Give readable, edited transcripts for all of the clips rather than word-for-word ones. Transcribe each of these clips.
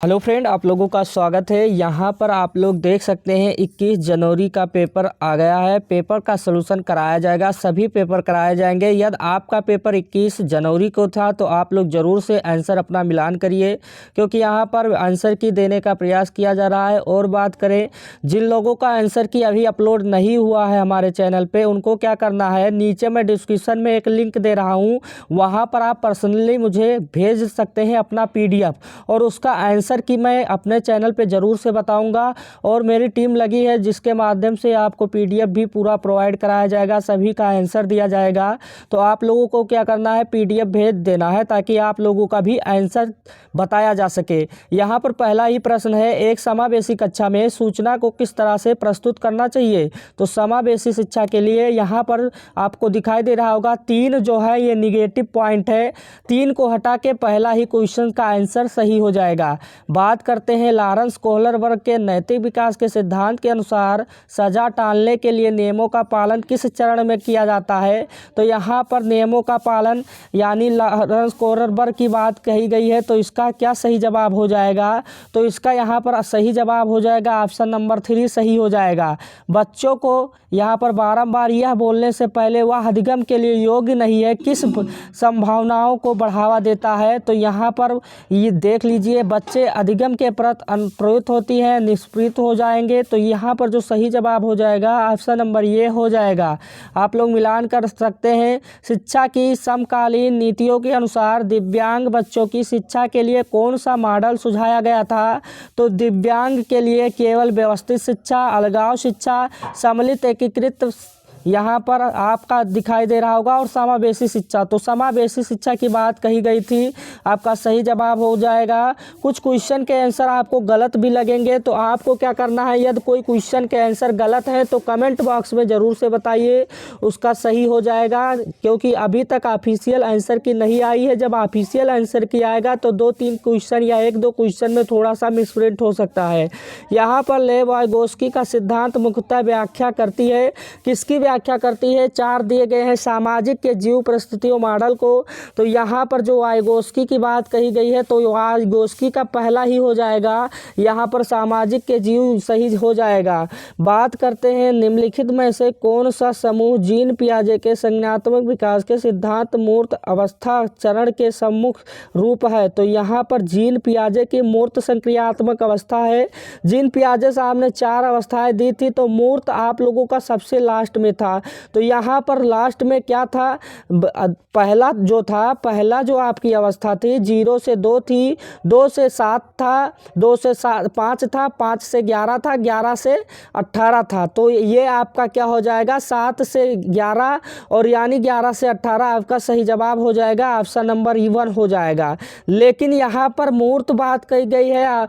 Hello friend, आप लोगों का स्वागत है। यहाँ पर आप लोग देख सकते हैं 21 जनवरी का पेपर आ गया है। पेपर का सलूशन कराया जाएगा, सभी पेपर कराए जाएंगे। यदि आपका पेपर 21 जनवरी को था तो आप लोग ज़रूर से आंसर अपना मिलान करिए, क्योंकि यहाँ पर आंसर की देने का प्रयास किया जा रहा है। और बात करें जिन लोगों का आंसर की अभी अपलोड नहीं हुआ है हमारे चैनल पर, उनको क्या करना है, नीचे मैं डिस्क्रिप्शन में एक लिंक दे रहा हूँ, वहाँ पर आप पर्सनली मुझे भेज सकते हैं अपना PDF, और उसका आंसर की मैं अपने चैनल पे ज़रूर से बताऊंगा। और मेरी टीम लगी है जिसके माध्यम से आपको PDF भी पूरा प्रोवाइड कराया जाएगा, सभी का आंसर दिया जाएगा। तो आप लोगों को क्या करना है, PDF भेज देना है ताकि आप लोगों का भी आंसर बताया जा सके। यहाँ पर पहला ही प्रश्न है, एक समावेशी कक्षा में सूचना को किस तरह से प्रस्तुत करना चाहिए। तो समावेशी शिक्षा के लिए यहाँ पर आपको दिखाई दे रहा होगा 3 जो है ये निगेटिव पॉइंट है, 3 को हटा के पहला ही क्वेश्चन का आंसर सही हो जाएगा। बात करते हैं लॉरेंस कोहलर वर्ग के नैतिक विकास के सिद्धांत के अनुसार सजा टालने के लिए नियमों का पालन किस चरण में किया जाता है। तो यहाँ पर नियमों का पालन यानी लॉरेंस कोहलर वर्ग की बात कही गई है, तो इसका क्या सही जवाब हो जाएगा। तो इसका यहाँ पर सही जवाब हो जाएगा ऑप्शन नंबर 3 सही हो जाएगा। बच्चों को यहाँ पर बारंबार यह बोलने से पहले वह अधिगम के लिए योग्य नहीं है किस संभावनाओं को बढ़ावा देता है। तो यहाँ पर ये देख लीजिए, बच्चे अधिगम के प्रति अनुप्रवृत्त होती हैं, निष्पृत हो जाएंगे। तो यहाँ पर जो सही जवाब हो जाएगा ऑप्शन नंबर ये हो जाएगा। आप लोग मिलान कर सकते हैं। शिक्षा की समकालीन नीतियों के अनुसार दिव्यांग बच्चों की शिक्षा के लिए कौन सा मॉडल सुझाया गया था। तो दिव्यांग के लिए केवल व्यवस्थित शिक्षा, अलगाव शिक्षा, सम्मिलित एकीकृत यहाँ पर आपका दिखाई दे रहा होगा, और समावेशी शिक्षा। तो समावेशी शिक्षा की बात कही गई थी, आपका सही जवाब हो जाएगा। कुछ क्वेश्चन के आंसर आपको गलत भी लगेंगे, तो आपको क्या करना है, यदि कोई क्वेश्चन के आंसर गलत है तो कमेंट बॉक्स में ज़रूर से बताइए, उसका सही हो जाएगा। क्योंकि अभी तक ऑफिशियल आंसर की नहीं आई है, जब ऑफिशियल आंसर की आएगा तो 2-3 क्वेश्चन या 1-2 क्वेश्चन में थोड़ा सा मिसप्रिंट हो सकता है। यहाँ पर लेव वाइगोस्की का सिद्धांत मुख्यतः व्याख्या करती है, किसकी व्याख्या करती है। 4 दिए गए हैं सामाजिक के जीव परिस्थितियों मॉडल को। तो यहाँ पर जो वाइगोस्की की बात कही गई है तो वाइगोस्की का पहला ही हो जाएगा, यहाँ पर सामाजिक के जीव सही हो जाएगा। बात करते हैं निम्नलिखित में से कौन सा समूह जीन पियाजे के संज्ञानात्मक विकास के सिद्धांत मूर्त अवस्था चरण के सम्मुख रूप है। तो यहाँ पर जीन पियाजे की मूर्त संक्रियात्मक अवस्था है। जीन पियाजे साहब ने 4 अवस्थाएं दी थी, तो मूर्त आप लोगों का सबसे लास्ट में था। तो यहाँ पर लास्ट में क्या था, पहला जो आपकी अवस्था थी 0 से 2 थी, 2 से 7 था, 2 से 5 था, 5 से 11 था, 11 से 18 था। तो ये आपका क्या हो जाएगा, 7 से 11, और यानी 11 से 18 आपका सही जवाब हो जाएगा, ऑप्शन नंबर 1 हो जाएगा। लेकिन यहाँ पर मूर्त बात कही गई है,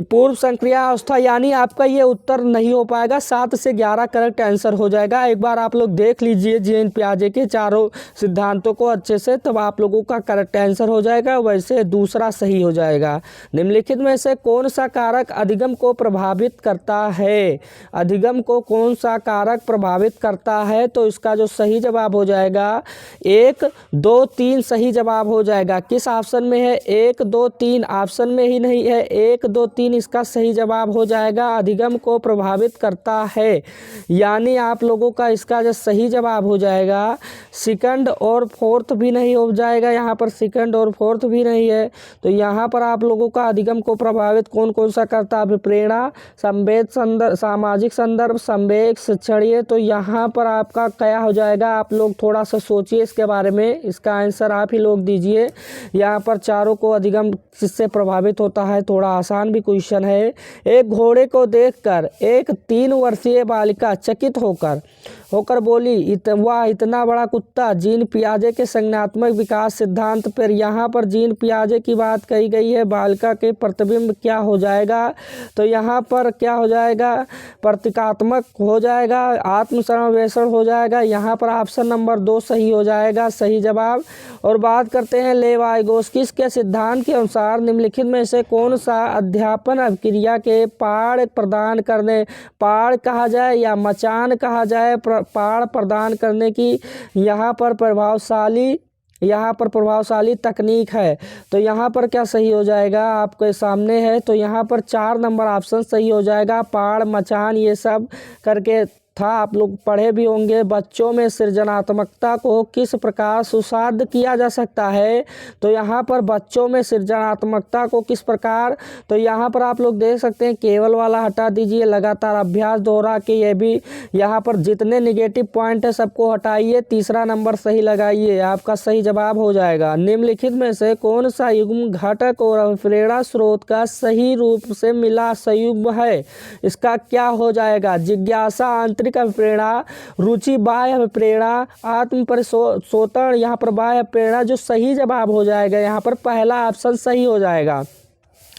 पूर्व संक्रिया अवस्था, यानी आपका ये उत्तर नहीं हो पाएगा। 7 से 11 करेक्ट आंसर हो जाएगा। एक बार आप लोग देख लीजिए जीन पियाजे के चारों सिद्धांतों को अच्छे से, तब आप लोगों का करेक्ट आंसर हो जाएगा, वैसे दूसरा सही हो जाएगा। निम्नलिखित में से कौन सा कारक अधिगम को प्रभावित करता है। अधिगम को कौन सा कारक प्रभावित करता है। तो इसका जो सही जवाब हो जाएगा 1, 2, 3 सही जवाब हो जाएगा। किस ऑप्शन में है, 1, 2, 3 ऑप्शन में ही नहीं है, 1, 2, 3 इसका सही जवाब हो जाएगा। अधिगम को प्रभावित करता है, यानी आप लोगों का इसका जो सही जवाब हो जाएगा, सेकंड और फोर्थ भी नहीं हो जाएगा। यहाँ पर सेकंड और फोर्थ भी नहीं है। तो यहाँ पर आप लोगों का अधिगम को प्रभावित कौन कौन सा करता है, प्रेरणा, संवेद, संदर्भ, सामाजिक संदर्भ, संवेग, शिक्षणीय। तो यहाँ पर आपका क्या हो जाएगा, आप लोग थोड़ा सा सोचिए इसके बारे में, इसका आंसर आप ही लोग दीजिए। यहाँ पर चारों को अधिगम किससे प्रभावित होता है, थोड़ा आसान भी क्वेश्चन है। एक घोड़े को देखकर एक 3 वर्षीय बालिका चकित होकर बोली, वाह इतना बड़ा कुत्ता। जीन पियाजे के संज्ञानात्मक विकास सिद्धांत पर यहाँ पर जीन पियाजे की बात कही गई है, बालिका के प्रतिबिंब क्या हो जाएगा। तो यहाँ पर क्या हो जाएगा, प्रतीकात्मक हो जाएगा, आत्मसमावेशन हो जाएगा। यहाँ पर ऑप्शन नंबर 2 सही हो जाएगा, सही जवाब। और बात करते हैं लेव वाइगोस्की के सिद्धांत के अनुसार निम्नलिखित में से कौन सा अध्यापन अभिक्रिया के पाड़ प्रदान करने, पाड़ कहा जाए या मचान कहा जाए, पाड़ प्रदान करने की यहाँ पर प्रभावशाली यहाँ पर प्रभावशाली तकनीक है। तो यहाँ पर क्या सही हो जाएगा आपके सामने है, तो यहाँ पर 4 नंबर ऑप्शन सही हो जाएगा। पहाड़, मचान ये सब करके था, आप लोग पढ़े भी होंगे। बच्चों में सृजनात्मकता को किस प्रकार सुसाध्य किया जा सकता है, तो यहाँ पर बच्चों में सृजनात्मकता को किस प्रकार, तो यहाँ पर आप लोग देख सकते हैं केवल वाला हटा दीजिए, लगातार अभ्यास दोहरा के, ये भी यहाँ पर जितने निगेटिव पॉइंट है सबको हटाइए, तीसरा नंबर सही लगाइए, आपका सही जवाब हो जाएगा। निम्नलिखित में से कौन सा युग्म घटक और अभिप्रेरणा स्रोत का सही रूप से मिला संयुग्म है, इसका क्या हो जाएगा। जिज्ञासा, आंतरिक अभिप्रेरणा, रुचि, बाह्य अभिप्रेरणा, आत्म परिशोधन, यहाँ पर बाह्य अभिप्रेरणा जो सही जवाब हो जाएगा, यहाँ पर पहला ऑप्शन सही हो जाएगा।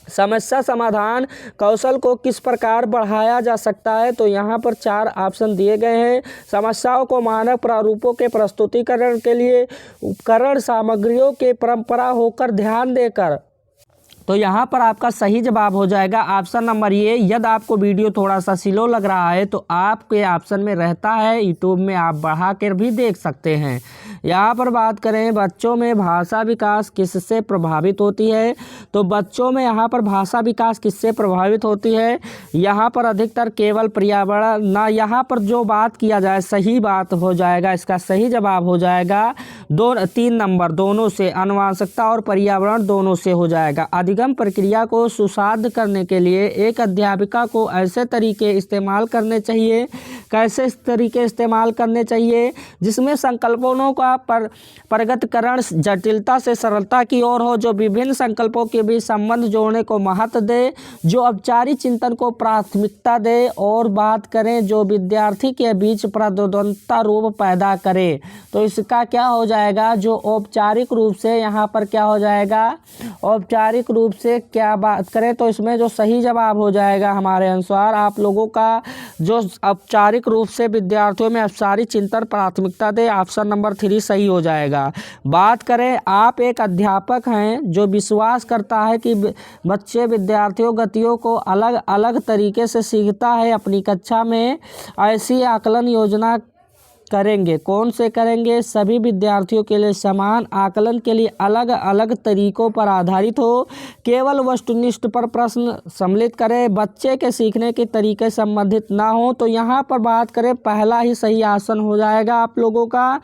समस्या समाधान कौशल को किस प्रकार बढ़ाया जा सकता है, तो यहाँ पर 4 ऑप्शन दिए गए हैं। समस्याओं को मानक प्रारूपों के प्रस्तुतिकरण के लिए उपकरण सामग्रियों के परंपरा होकर ध्यान देकर, तो यहाँ पर आपका सही जवाब हो जाएगा ऑप्शन नंबर ये। यदि आपको वीडियो थोड़ा सा स्लो लग रहा है तो आपके ऑप्शन में रहता है, यूट्यूब में आप बढ़ा कर भी देख सकते हैं। यहाँ पर बात करें बच्चों में भाषा विकास किससे प्रभावित होती है, तो बच्चों में यहाँ पर भाषा विकास किससे प्रभावित होती है, यहाँ पर अधिकतर केवल पर्यावरण ना, यहाँ पर जो बात किया जाए सही बात हो जाएगा, इसका सही जवाब हो जाएगा 3 नंबर दोनों से, आनुवंशिकता और पर्यावरण दोनों से हो जाएगा। अधिगम प्रक्रिया को सुसाध्य करने के लिए एक अध्यापिका को ऐसे तरीके इस्तेमाल करने चाहिए, कैसे तरीके इस्तेमाल करने चाहिए जिसमें संकल्पों का प्रगतकरण जटिलता से सरलता की ओर हो, जो विभिन्न संकल्पों के बीच संबंध जोड़ने को महत्व दे, जो औपचारिक चिंतन को प्राथमिकता दे, और बात करें जो विद्यार्थी के बीच प्रतिद्वंद्विता रूप पैदा करे, तो इसका क्या हो जाएगा, जो औपचारिक रूप से, यहाँ पर क्या हो जाएगा औपचारिक रूप से क्या बात करें, तो इसमें जो सही जवाब हो जाएगा हमारे अनुसार आप लोगों का, जो औपचारिक रूप से विद्यार्थियों में औपचारिक चिंतन प्राथमिकता दे, ऑप्शन नंबर 3 सही हो जाएगा। बात करें आप एक अध्यापक हैं जो विश्वास करता है कि बच्चे विद्यार्थियों गतियों को अलग अलग तरीके से सीखता है, अपनी कक्षा में ऐसी आकलन योजना करेंगे। कौन से करेंगे, सभी विद्यार्थियों के लिए समान आकलन के लिए अलग अलग तरीकों पर आधारित हो, केवल वस्तुनिष्ठ पर प्रश्न सम्मिलित करें, बच्चे के सीखने के तरीके संबंधित ना हो, तो यहाँ पर बात करें पहला ही सही आसन हो जाएगा आप लोगों का।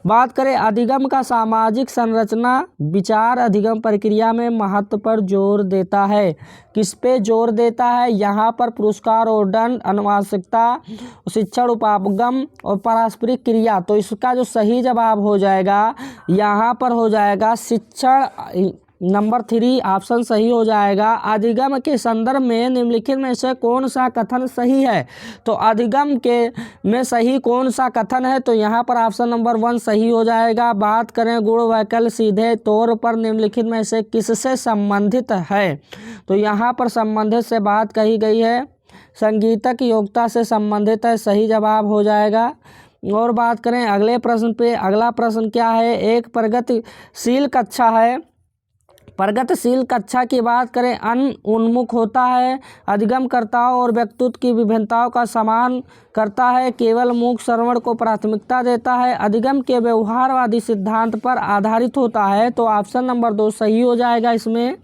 बात करें अधिगम का सामाजिक संरचना विचार अधिगम प्रक्रिया में महत्व पर जोर देता है, किस पे जोर देता है, यहाँ पर पुरस्कार और दंड, आनुवंशिकता, शिक्षण उपागम और पारस्परिक क्रिया, तो इसका जो सही जवाब हो जाएगा यहाँ पर हो जाएगा शिक्षण, नंबर 3 ऑप्शन सही हो जाएगा। अधिगम के संदर्भ में निम्नलिखित में से कौन सा कथन सही है, तो अधिगम के में सही कौन सा कथन है, तो यहाँ पर ऑप्शन नंबर 1 सही हो जाएगा। बात करें गुण वैकल्य सीधे तौर पर निम्नलिखित में से किससे संबंधित है, तो यहाँ पर संबंधित से बात कही गई है, संगीतक योग्यता से संबंधित है, सही जवाब हो जाएगा। और बात करें अगले प्रश्न पे, अगला प्रश्न क्या है, एक प्रगतिशील कक्षा है, प्रगतिशील कक्षा की बात करें अन्य उन्मुख होता है, अधिगमकर्ताओं और व्यक्तित्व की विभिन्नताओं का सम्मान करता है, केवल मूक श्रवण को प्राथमिकता देता है, अधिगम के व्यवहारवादी सिद्धांत पर आधारित होता है, तो ऑप्शन नंबर 2 सही हो जाएगा इसमें।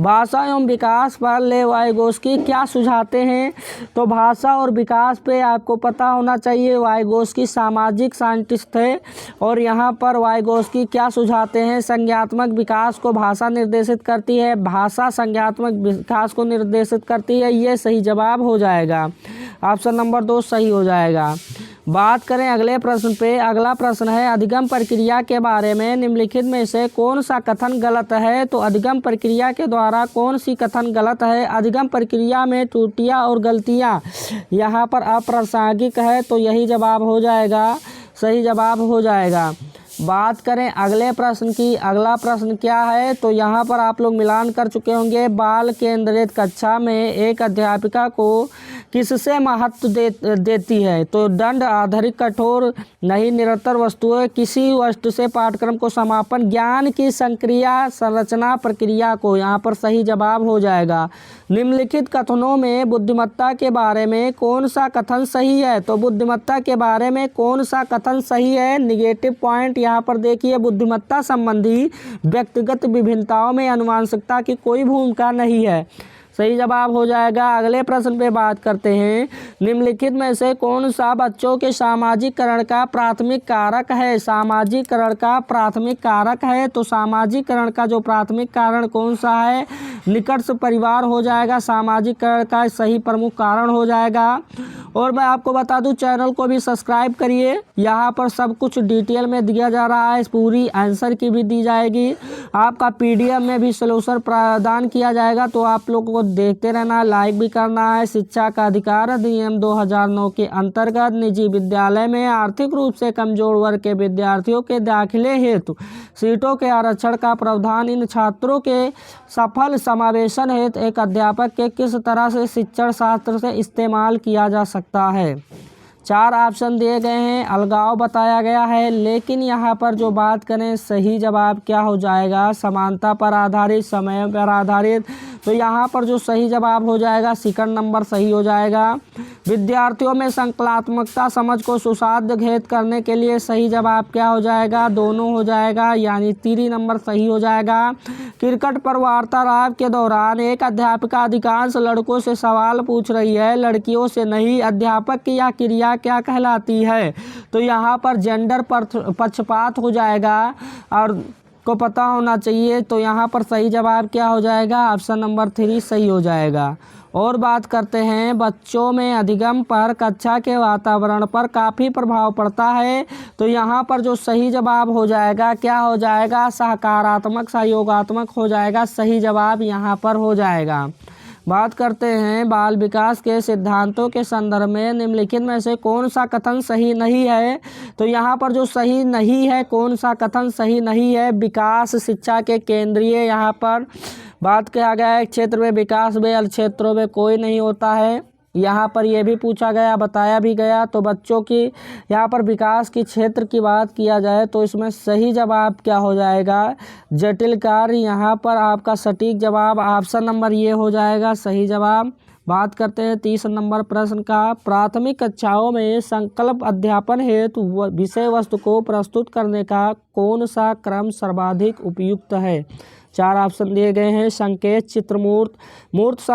भाषा एवं विकास पर वाइगोस्की क्या सुझाते हैं, तो भाषा और विकास पे आपको पता होना चाहिए, वाइगोस्की सामाजिक साइंटिस्ट थे, और यहाँ पर वाइगोस्की क्या सुझाते हैं, संज्ञात्मक विकास को भाषा निर्देशित करती है, भाषा संज्ञात्मक विकास को निर्देशित करती है, ये सही जवाब हो जाएगा, ऑप्शन नंबर 2 सही हो जाएगा। बात करें अगले प्रश्न पे, अगला प्रश्न है अधिगम प्रक्रिया के बारे में निम्नलिखित में से कौन सा कथन गलत है, तो अधिगम प्रक्रिया के द्वारा कौन सी कथन गलत है, अधिगम प्रक्रिया में त्रुटियां और गलतियां यहाँ पर अप्रासंगिक है, तो यही जवाब हो जाएगा, सही जवाब हो जाएगा। बात करें अगले प्रश्न की, अगला प्रश्न क्या है, तो यहाँ पर आप लोग मिलान कर चुके होंगे, बाल केंद्रित कक्षा में एक अध्यापिका को किससे महत्व देती है? तो दंड आधारित, कठोर, नहीं, निरंतर वस्तुएं, किसी वस्तु से पाठ्यक्रम को समापन, ज्ञान की संक्रिया, संरचना, प्रक्रिया को। यहाँ पर सही जवाब हो जाएगा। निम्नलिखित कथनों में बुद्धिमत्ता के बारे में कौन सा कथन सही है? तो बुद्धिमत्ता के बारे में कौन सा कथन सही है? निगेटिव पॉइंट यहाँ पर देखिए, बुद्धिमत्ता संबंधी व्यक्तिगत विभिन्नताओं में आनुवंशिकता की कोई भूमिका नहीं है। सही जवाब हो जाएगा। अगले प्रश्न पे बात करते हैं। निम्नलिखित में से कौन सा बच्चों के सामाजिकरण का प्राथमिक कारक है? सामाजिकरण का प्राथमिक कारक है। तो सामाजिकरण का जो प्राथमिक कारण कौन सा है? निकट से परिवार हो जाएगा, सामाजिकरण का सही प्रमुख कारण हो जाएगा। और मैं आपको बता दूं, चैनल को भी सब्सक्राइब करिए। यहाँ पर सब कुछ डिटेल में दिया जा रहा है, पूरी आंसर की भी दी जाएगी। आपका PDF में भी सॉल्यूशन प्रदान किया जाएगा, तो आप लोगों को देखते रहना, लाइक भी करना है। शिक्षा का अधिकार अधिनियम 2009 के अंतर्गत निजी विद्यालय में आर्थिक रूप से कमजोर वर्ग के विद्यार्थियों के दाखिले हेतु सीटों के आरक्षण का प्रावधान इन छात्रों के सफल समावेशन हेतु एक अध्यापक के किस तरह से शिक्षण शास्त्र से इस्तेमाल किया जा सकता है? 4 ऑप्शन दिए गए हैं, अलगाव बताया गया है, लेकिन यहाँ पर जो बात करें सही जवाब क्या हो जाएगा? समानता पर आधारित, समय पर आधारित। तो यहाँ पर जो सही जवाब हो जाएगा, सेकंड नंबर सही हो जाएगा। विद्यार्थियों में संकल्पात्मकता समझ को सुसाध्य घेत करने के लिए सही जवाब क्या हो जाएगा? दोनों हो जाएगा, यानी 3 नंबर सही हो जाएगा। क्रिकेट पर वार्तालाप के दौरान एक अध्यापिका अधिकांश लड़कों से सवाल पूछ रही है, लड़कियों से नहीं। अध्यापक की यह क्रिया क्या कहलाती है? तो यहाँ पर जेंडर पक्षपात हो जाएगा और को पता होना चाहिए। तो यहाँ पर सही जवाब क्या हो जाएगा? ऑप्शन नंबर 3 सही हो जाएगा। और बात करते हैं, बच्चों में अधिगम पर कक्षा के वातावरण पर काफ़ी प्रभाव पड़ता है। तो यहाँ पर जो सही जवाब हो जाएगा क्या हो जाएगा? सकारात्मक, सहयोगात्मक हो जाएगा। सही जवाब यहाँ पर हो जाएगा। बात करते हैं बाल विकास के सिद्धांतों के संदर्भ में निम्नलिखित में से कौन सा कथन सही नहीं है? तो यहाँ पर जो सही नहीं है, कौन सा कथन सही नहीं है? विकास शिक्षा के केंद्रीय यहाँ पर बात किया गया है। क्षेत्र में विकास में अन्य क्षेत्रों में कोई नहीं होता है। यहाँ पर यह भी पूछा गया, बताया भी गया। तो बच्चों की यहाँ पर विकास की क्षेत्र की बात किया जाए तो इसमें सही जवाब क्या हो जाएगा? जटिल कार्य। यहाँ पर आपका सटीक जवाब ऑप्शन नंबर ये हो जाएगा, सही जवाब। बात करते हैं 30 नंबर प्रश्न का। प्राथमिक कक्षाओं में संकल्प अध्यापन हेतु विषय वस्तु को प्रस्तुत करने का कौन सा क्रम सर्वाधिक उपयुक्त है? 4 ऑप्शन दिए गए हैं। संकेत, चित्र, मूर्त,